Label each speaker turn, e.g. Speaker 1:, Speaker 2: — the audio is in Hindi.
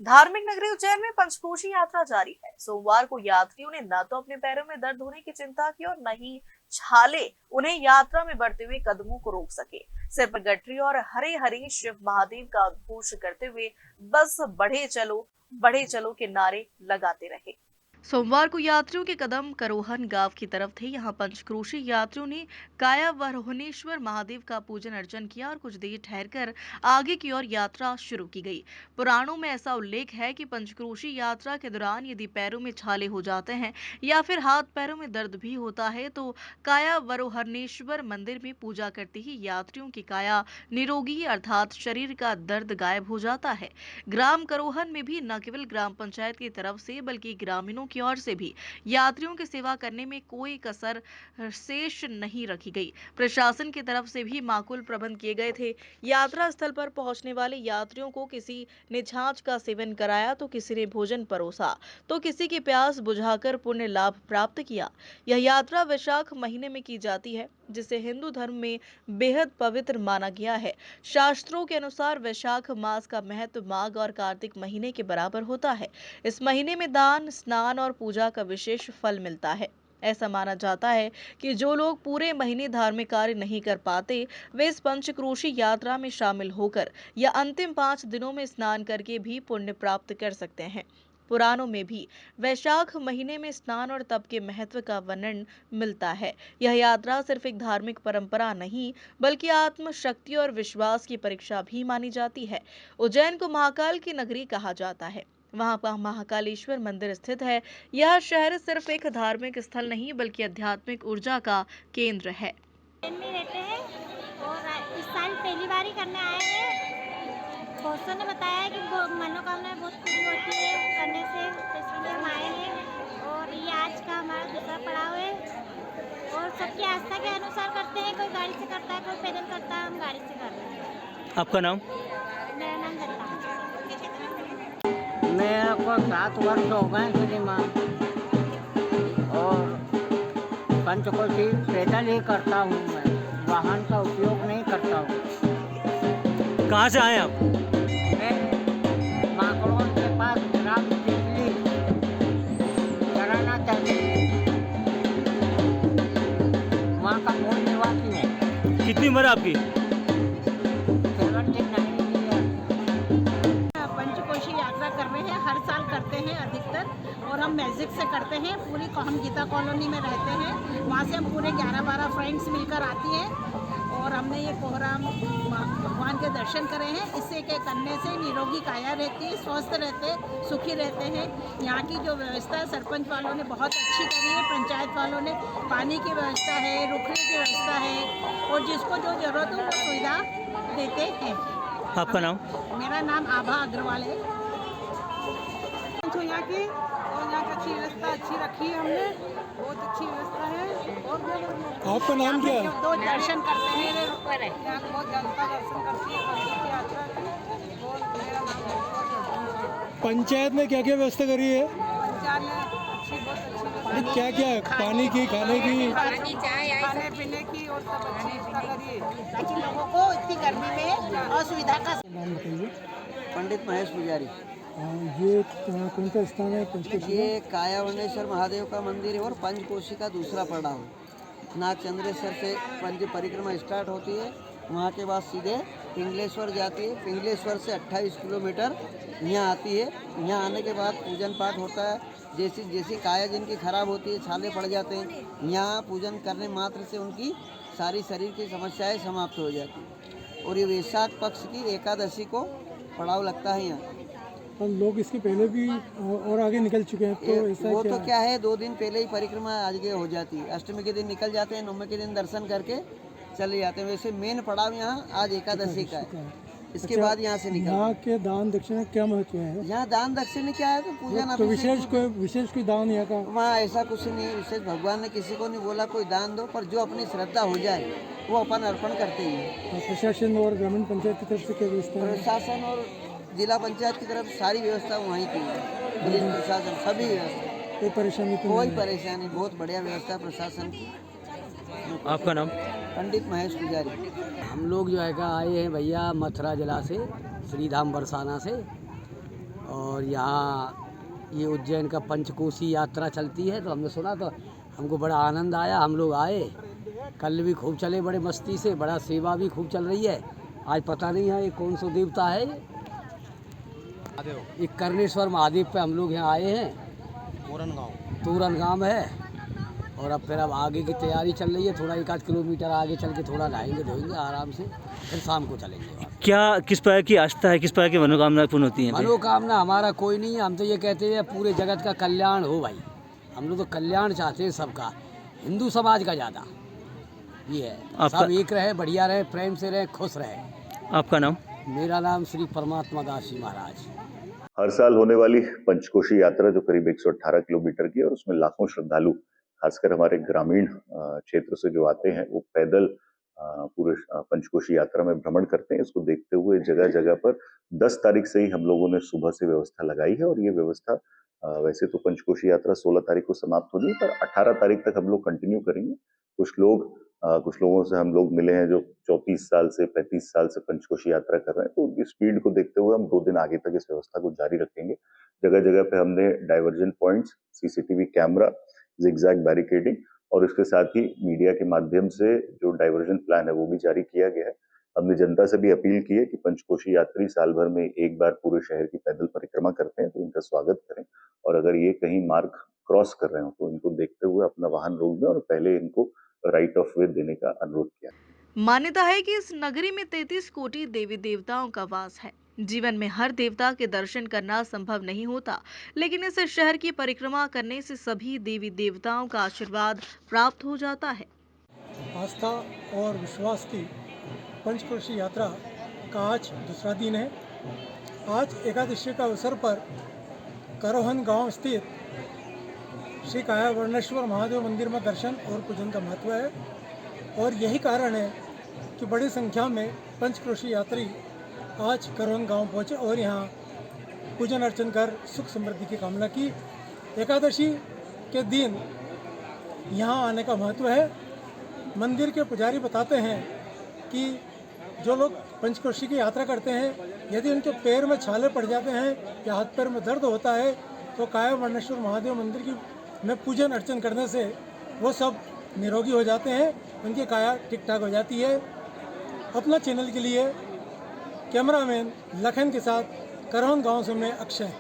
Speaker 1: धार्मिक नगरी उज्जैन में पंचकोशी यात्रा जारी है। सोमवार को यात्रियों ने न तो अपने पैरों में दर्द होने की चिंता की और न ही छाले उन्हें यात्रा में बढ़ते हुए कदमों को रोक सके। सिर पर गठरी और हरे हरे शिव महादेव का उद्घोष करते हुए बस बढ़े चलो के नारे लगाते रहे। सोमवार को यात्रियों के कदम करोहन गांव की तरफ थे। यहां पंचक्रोशी यात्रियों ने कायावरोहनेश्वर महादेव का पूजन अर्चन किया और कुछ देर ठहरकर आगे की ओर यात्रा शुरू की गई। पुराणों में ऐसा उल्लेख है कि पंचक्रोशी यात्रा के दौरान यदि पैरों में छाले हो जाते हैं या फिर हाथ पैरों में दर्द भी होता है तो कायावरोहनेश्वर मंदिर में पूजा करते ही यात्रियों की काया निरोगी अर्थात शरीर का दर्द गायब हो जाता है। ग्राम करोहन में भी न केवल ग्राम पंचायत की तरफ से बल्कि ग्रामीणों की ओर से भी यात्रियों की सेवा करने में कोई कसर शेष नहीं रखी गई। प्रशासन की तरफ से भी माकूल प्रबंध किए गए थे। यात्रा स्थल पर पहुंचने वाले यात्रियों को किसी ने छाछ का सेवन कराया तो किसी ने भोजन परोसा तो किसी की प्यास बुझाकर पुण्य लाभ प्राप्त किया। यह यात्रा वैशाख महीने में की जाती है जिसे हिंदू धर्म में बेहद पवित्र माना गया है। शास्त्रों के अनुसार वैशाख मास का महत्व माघ और कार्तिक महीने के बराबर होता है। इस महीने में दान, स्नान और पूजा का विशेष फल मिलता है। ऐसा माना जाता है कि जो लोग पूरे महीने धार्मिक कार्य नहीं कर पाते, वे इस पंचक्रोशी यात्रा में शामिल होकर या अंतिम 5 दिनों में स्नान करके भी पुण्य प्राप्त कर सकते हैं। पुराणों में भी वैशाख महीने में स्नान और तप के महत्व का वर्णन मिलता है। यह यात्रा सिर्फ एक धार्मिक परंपरा नहीं बल्कि आत्म शक्ति और विश्वास की परीक्षा भी मानी जाती है। उज्जैन को महाकाल की नगरी कहा जाता है। वहां पर महाकालेश्वर मंदिर स्थित है। यह शहर सिर्फ एक धार्मिक स्थल नहीं बल्कि आध्यात्मिक ऊर्जा का केंद्र है।
Speaker 2: में रहते हैं और इस साल पहली बार ही करने आए हैं। दोस्तों ने बताया कि मनोकामनाएं बहुत पूरी होती है करने से, तो इसलिए हम आए हैं और ये आज का हमारा दूसरा पड़ाव है और सबकी आस्था के अनुसार करते हैं। कोई गाड़ी से करता है, कोई पैदल करता है, हम गाड़ी से कर रहे हैं।
Speaker 3: आपका नाम?
Speaker 2: मेरा नाम दत्ता।
Speaker 4: मेरे को 7 वर्ष हो गए श्री माँ, और पंचकोशी पैदल ही करता हूँ। मैं वाहन का उपयोग नहीं करता हूँ।
Speaker 3: कहाँ से आए आप?
Speaker 4: मैं माकड़ों के पास ग्राम चिखली कराना चाहिए, वहाँ का मूल निवासी है।
Speaker 3: कितनी उम्र है आपकी?
Speaker 4: 79 ईयर।
Speaker 5: पंचकोशी यात्रा कर रहे हैं, हर साल करते हैं अधिकतर, और हम मैजिक से करते हैं। पूरी हम गीता कॉलोनी में रहते हैं, वहाँ से हम पूरे 11-12 फ्रेंड्स मिलकर आती हैं और हमने ये कोहराम भगवान के दर्शन करे हैं। इससे के करने से निरोगी काया रहती है, स्वस्थ रहते, सुखी रहते हैं। यहाँ की जो व्यवस्था है सरपंच वालों ने बहुत अच्छी करी है, पंचायत वालों ने पानी की व्यवस्था है, रुकने की व्यवस्था है और जिसको जो जरूरत हो वो सुविधा देते हैं।
Speaker 3: आपका नाम?
Speaker 5: मेरा नाम आभा अग्रवाल है।
Speaker 6: तो यहाँ की और यहाँ की अच्छी व्यवस्था अच्छी रखी है हमने, बहुत अच्छी व्यवस्था है। और
Speaker 7: आपका नाम क्या है?
Speaker 5: दो दर्शन करते हैं,
Speaker 6: यहाँ बहुत जनता दर्शन करती है मंदिर की यात्रा की। और मेरा नाम है।
Speaker 7: पंचायत ने क्या क्या व्यवस्था करी है?
Speaker 6: पंचायत ने बहुत अच्छी व्यवस्था,
Speaker 7: क्या क्या, पानी की, खाने की?
Speaker 6: खाने पीने की और सब अच्छी व्यवस्था करी है
Speaker 5: ताकि लोगों को इतनी गर्मी में असुविधा का।
Speaker 7: नाम बताइए।
Speaker 8: पंडित महेश पुजारी।
Speaker 7: ये कौन सा स्थान है पंचकोशी?
Speaker 8: ये कायावनेश्वर महादेव का मंदिर है और पंचकोशी का दूसरा पड़ाव है। नागचंद्रेश्वर से पंच परिक्रमा स्टार्ट होती है, वहाँ के बाद सीधे पिंगलेश्वर जाती है। पिंगलेश्वर से 28 किलोमीटर यहाँ आती है। यहाँ आने के बाद पूजन पाठ होता है। जैसी जैसी काया जिनकी खराब होती है, छाले पड़ जाते हैं, यहाँ पूजन करने मात्र से उनकी सारी शरीर की समस्याएं समाप्त हो जाती है। और ये वैशाख पक्ष की एकादशी को पड़ाव लगता है यहाँ।
Speaker 7: और लोग इसके पहले भी और आगे निकल चुके हैं, तो ऐसा
Speaker 8: वो तो क्या है, 2 दिन पहले ही परिक्रमा आगे हो जाती है। अष्टमी के दिन निकल जाते हैं, नवमी के दिन दर्शन करके चले जाते हैं। वैसे मेन पड़ाव यहाँ आज एकादशी का है। इसके बाद यहाँ से निकल।
Speaker 7: यहाँ के दान दक्षिणा क्या महत्व है?
Speaker 8: यहाँ दान दक्षिणा क्या है, तो पूजन
Speaker 7: तो विशेष कोई दान यहाँ का?
Speaker 8: वहाँ ऐसा कुछ नहीं है विशेष। भगवान ने किसी को नहीं बोला कोई दान दो, पर जो अपनी श्रद्धा हो जाए वो अपन अर्पण करते ही है।
Speaker 7: प्रशासन और ग्रामीण पंचायत की तरफ से क्या व्यवस्था है?
Speaker 8: प्रशासन और जिला पंचायत की तरफ सारी व्यवस्था वहीं की है। पुलिस प्रशासन सभी व्यवस्था,
Speaker 7: कोई परेशानी तो
Speaker 8: कोई
Speaker 7: नहीं?
Speaker 8: परेशानी, बहुत बढ़िया व्यवस्था प्रशासन की।
Speaker 3: आपका नाम?
Speaker 8: पंडित महेश पुजारी।
Speaker 4: हम लोग जो है आए हैं भैया मथुरा जिला से, श्रीधाम बरसाना से,
Speaker 9: और यहाँ ये उज्जैन का पंचकोशी यात्रा चलती है, तो हमने सुना तो हमको बड़ा आनंद आया। हम लोग आए, कल भी खूब चले बड़े मस्ती से, बड़ा सेवा भी खूब चल रही है। आज पता नहीं है ये कौन सा देवता है, ये कर्णेश्वर महादेव पे हम लोग यहाँ आए हैं। तोरन गाँव है। और अब आगे की तैयारी चल रही है। थोड़ा 1-8 किलोमीटर आगे चल के थोड़ा नहाएंगे धोएंगे आराम से, फिर शाम को चलेंगे।
Speaker 3: क्या किस प्रकार की आस्था है, किस प्रकार की मनोकामना पूर्ण होती है?
Speaker 9: मनोकामना हमारा कोई नहीं है, हम तो ये कहते हैं पूरे जगत का कल्याण हो भाई। हम लोग तो कल्याण चाहते हैं सबका, हिंदू समाज का ज़्यादा ये है। सब एक रहे, बढ़िया रहे, प्रेम से रहे, खुश रहे।
Speaker 3: आपका नाम?
Speaker 9: मेरा नाम श्री परमात्मा दास जी महाराज।
Speaker 10: हर साल होने वाली पंचकोशी यात्रा जो करीब 118 किलोमीटर की है, और उसमें लाखों श्रद्धालु खासकर हमारे ग्रामीण क्षेत्र से जो आते हैं वो पैदल पूरे पंचकोशी यात्रा में भ्रमण करते हैं। इसको देखते हुए जगह जगह पर 10 तारीख से ही हम लोगों ने सुबह से व्यवस्था लगाई है। और ये व्यवस्था वैसे तो पंचकोशी यात्रा 16 तारीख को समाप्त होनी है, पर 18 तारीख तक हम लोग कंटिन्यू करेंगे। कुछ लोगों से हम लोग मिले हैं जो 34 साल से 35 साल से पंचकोशी यात्रा कर रहे हैं, तो उनकी स्पीड को देखते हुए हम 2 दिन आगे तक इस व्यवस्था को जारी रखेंगे। जगह जगह पे हमने diversion points, CCTV camera, zigzag barricading और इसके साथ ही मीडिया के माध्यम से जो डाइवर्जन प्लान है वो भी जारी किया गया है। हमने जनता से भी अपील की है कि पंचकोशी यात्री साल भर में एक बार पूरे शहर की पैदल परिक्रमा करते हैं, तो इनका स्वागत करें। और अगर ये कहीं मार्ग क्रॉस कर रहे हो तो इनको देखते हुए अपना वाहन रोक दें और पहले इनको राइट ऑफ वे देने का अनुरोध किया।
Speaker 1: मान्यता है कि इस नगरी में 33 कोटि देवी देवताओं का वास है। जीवन में हर देवता के दर्शन करना संभव नहीं होता, लेकिन इस शहर की परिक्रमा करने से सभी देवी देवताओं का आशीर्वाद प्राप्त हो जाता है।
Speaker 7: आस्था और विश्वास की पंचकोशी यात्रा का आज दूसरा दिन है। आज एकादशी का अवसर पर करोहन गांव स्थित श्री कायावर्णेश्वर महादेव मंदिर में दर्शन और पूजन का महत्व है। और यही कारण है कि बड़ी संख्या में पंचकोशी यात्री आज करोहन गांव पहुंचे और यहाँ पूजन अर्चन कर सुख समृद्धि की कामना की। एकादशी के दिन यहाँ आने का महत्व है। मंदिर के पुजारी बताते हैं कि जो लोग पंचकोशी की यात्रा करते हैं, यदि उनके पैर में छाले पड़ जाते हैं या हाथ पैर में दर्द होता है, तो कायावर्णेश्वर महादेव मंदिर में पूजन अर्चन करने से वो सब निरोगी हो जाते हैं, उनकी काया ठीक ठाक हो जाती है। अपना चैनल के लिए कैमरामैन लखन के साथ करोहन गांव से मैं अक्षय।